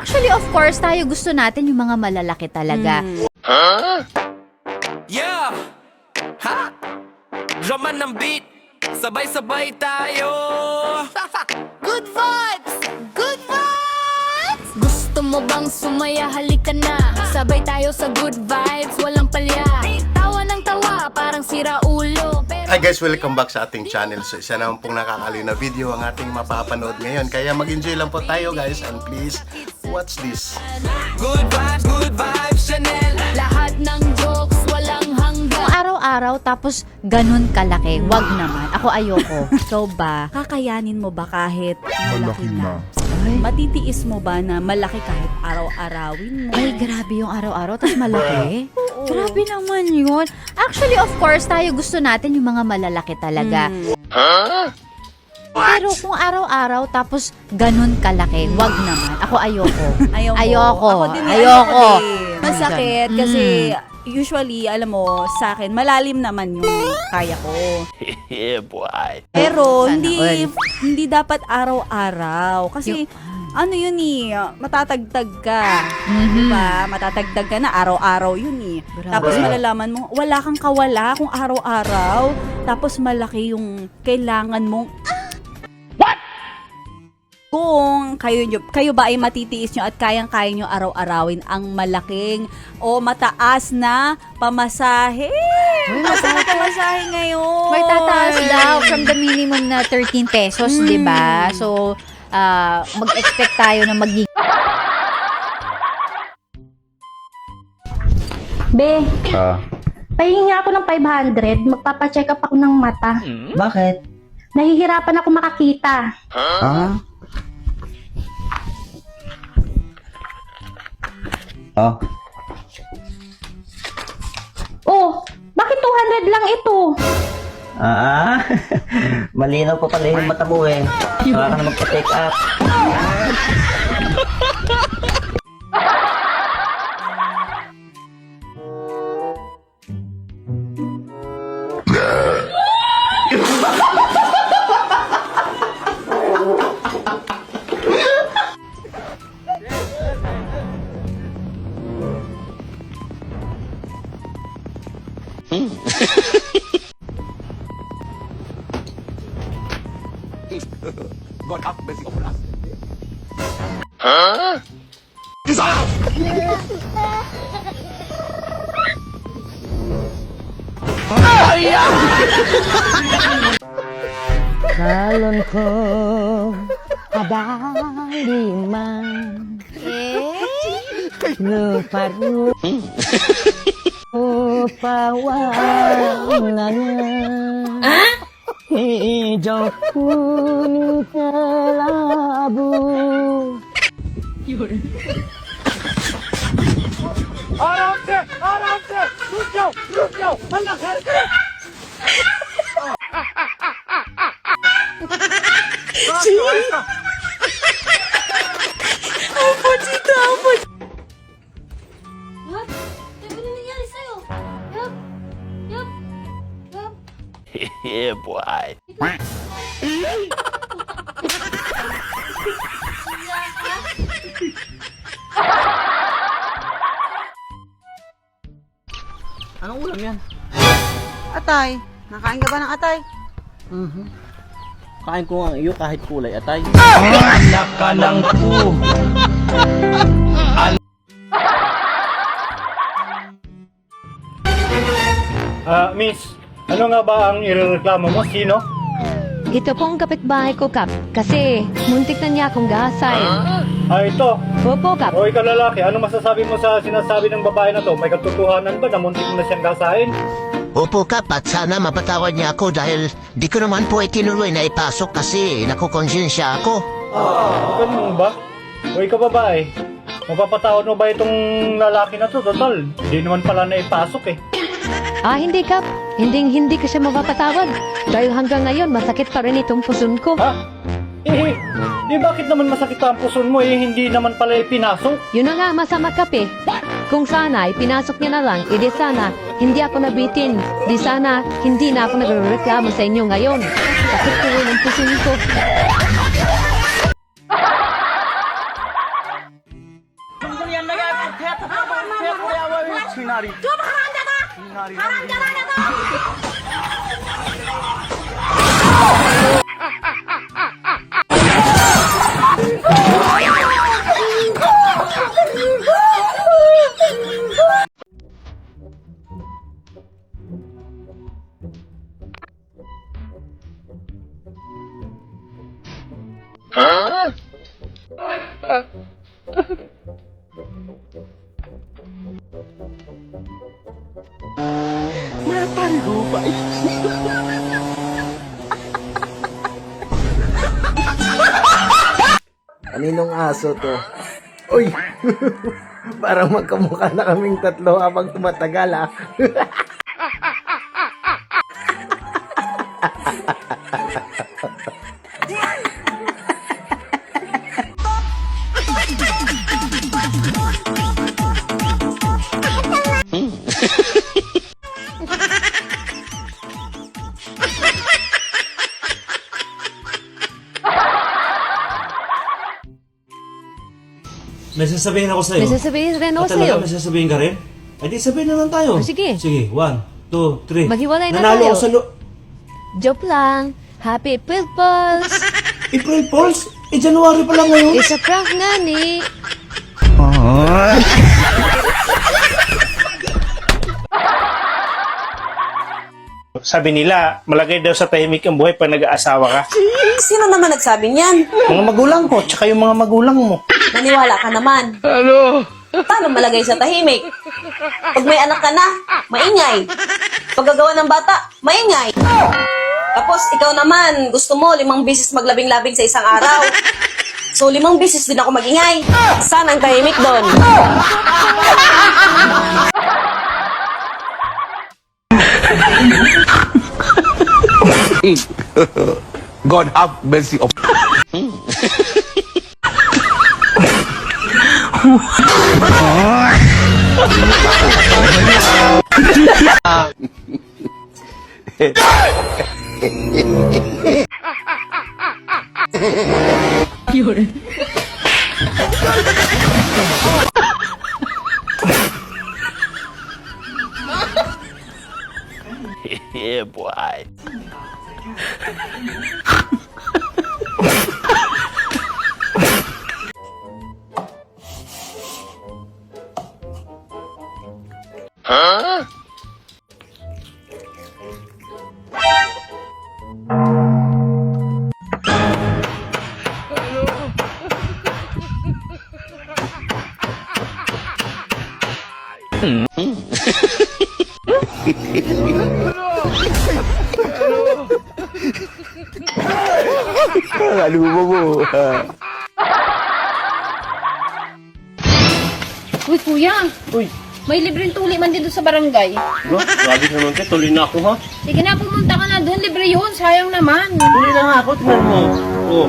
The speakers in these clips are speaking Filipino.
Actually, of course, tayo gusto natin yung mga malalaki talaga. Yeah! Ha? Draman ng beat, sabay-sabay tayo. Good vibes! Good vibes! Gusto mo bang sumaya? Halika na. Sabay tayo sa good vibes, walang palya. Tawa ng tawa, parang sira ulo. Hi guys, welcome back sa ating channel. So isa naman pong nakakaliw na video ang ating mapapanood ngayon. Kaya mag-enjoy lang po tayo guys, and please watch this. Good vibes, Chanel. Lahat ng jokes, walang hanggan. Kung araw-araw tapos ganun kalaki, wag naman. Ako ayoko. Ikaw ba, kakayanin mo ba kahit malaki na? Ay, Matitiis mo ba na malaki kahit araw-arawin mo? ay, grabe yung araw-araw, tapos malaki. Grabe naman yun. Actually, of course, tayo gusto natin yung mga malalaki talaga. Pero kung araw-araw tapos ganun kalaki, wag naman. Ako ayoko. Ayoko. Ako din Ayoko. Masakit kasi usually, alam mo, sa akin, malalim naman yung kaya ko. Yeah, boy. Pero Sana hindi dapat araw-araw kasi ano yun matatagtag ka. Diba? Matatagtag ka na araw-araw yun Grabe. Tapos malalaman mo, wala kang kawala kung araw-araw. Tapos malaki yung kailangan mong kung kayo ba ay matitiis nyo at kayang-kaya nyo araw-arawin ang malaking o mataas na pamasahe. Mataas na pamasahe ngayon. May tataas daw from the minimum na 13 pesos, di ba? So, mag-expect tayo na magiging Be, pahingi ako ng 500, magpapacheck up ako ng mata. Bakit? Nahihirapan ako makakita. Oh, Oh, bakit 200 lang ito? malinaw pa pala yung mata mo eh. Baka ka na magpa-take up. God have mercy upon us. Kalon ko, abaliman. Luparu. Pawalan na. Hijau kuning kelabu. What? Ano nangyari sa'yo? Yup. Yup. Yup. Yeah, boy. Anong ulam yan? Atay, nakain ka ba ng atay? Kain ko ang iyo kahit kulay atay. Miss, ano nga ba ang irereklamo mo? Sino? Ito pong kapitbahay ko, Kap. Kasi muntik na niya akong gahasain. Ito. Opo, Kap. O ikaw lalaki, ano masasabi mo sa sinasabi ng babae na to? May katotohanan ba na muntik mo na siyang gasahin? Opo Kap, at sana mapatawad niya ako dahil di ko naman po itinuloy na ipasok kasi nakukonsensya ako. Ganun ba? O ikaw babae, mapapatawad mo ba itong lalaki na to? Total, di naman pala na ipasok eh. Hindi, Kap. Hindi ko siya mapapatawad. Dahil hanggang ngayon, masakit pa rin itong puson ko. Ha? Di bakit naman masakit pa ang puson mo hindi naman pala ipinasok? Yun na nga, masama, Kap eh. Kung sana, ipinasok niya na lang, edi sana, hindi ako nabitin. Di sana, hindi na ako nagrereklamo sa inyo ngayon. Sakit ko rin ang puson ko. Kaninong aso to? Uy! Parang magkamukha na kaming tatlo habang tumatagal ah. May sasabihin ako sa'yo. May sasabihin rin ako Ah, talaga? sa'yo. May sasabihin ka rin? Eh di sabihin na lang tayo. Oh, sige. Sige, 1, 2, 3. Maghiwalay na Nanalo tayo. ako sa Joke lang. Happy April Fools! April Fools? Eh, January pa lang ngayon. It's a prank nga ni. Sabi nila, malagay daw sa tahimik ang buhay pag nag-aasawa ka. Sino naman nagsabi niyan? Mga magulang ko, tsaka yung mga magulang mo. Naniwala ka naman. Ano? Paano malagay sa tahimik? Pag may anak ka na, maingay. Pag gagawa ng bata, maingay. Tapos ikaw naman, gusto mo 5 beses maglabing-labing sa isang araw. So 5 beses din ako magingay. Saan ang tahimik doon? God have mercy of Yeah, boy. Huh? Alubo mo. Uy, kuya. Uy, May libreng tuli man dito sa barangay. grabe naman ka, tuloy na ako ha. Sige na, pumunta ka na doon. Libre yun. Sayang naman. Tuloy na nga ako, tingnan mo. Oh.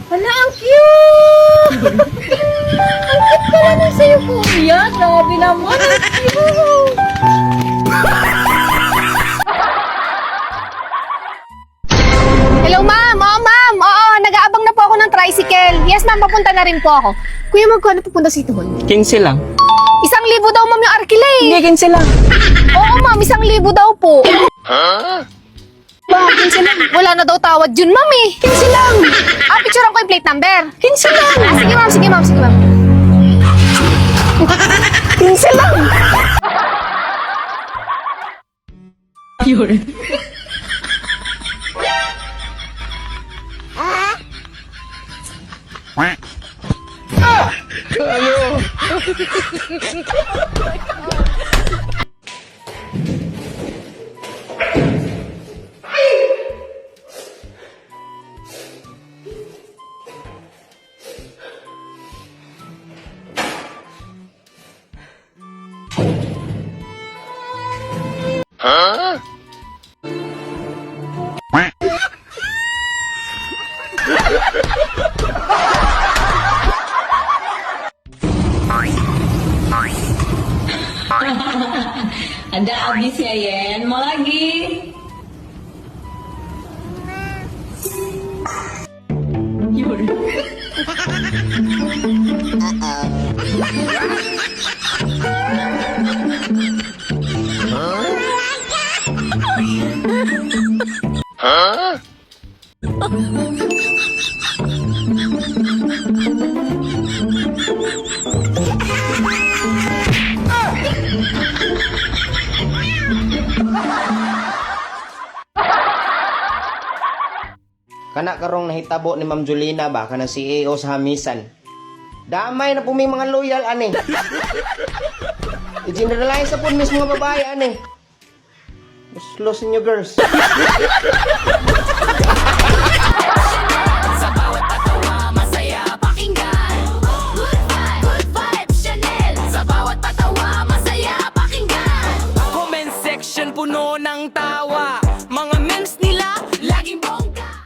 Wala, ang cute! Ang cute pala na sa'yo, kuya. Grabe naman. Ang cute! Hello, ma'am. Oo, ma'am. Oo, nag-aabang na po ako ng tricycle. Yes, ma'am. Papunta na rin po ako. Kuya, magkano pupunta sa ito? 15 lang. 1,000 daw, ma'am, yung arkila eh. Hindi, 15 lang. Oo, ma'am. 1,000 daw po. Ba, 15 lang. Wala na daw tawad yun, ma'am eh. 15 lang. Picturean ko yung plate number. 15 lang. Sige, ma'am. Sige, ma'am. Sige, ma'am. 15 lang. Yun. Huh? Ada abis ya, Yen. Mau lagi? Yun. Kana karong nahitabo ni Ma'am Julina ba kanang CEO sa Hamisan. Damay na po may mga loyal ani. I-generalize sa po mismo mga babae ani. Mas lost in you girls.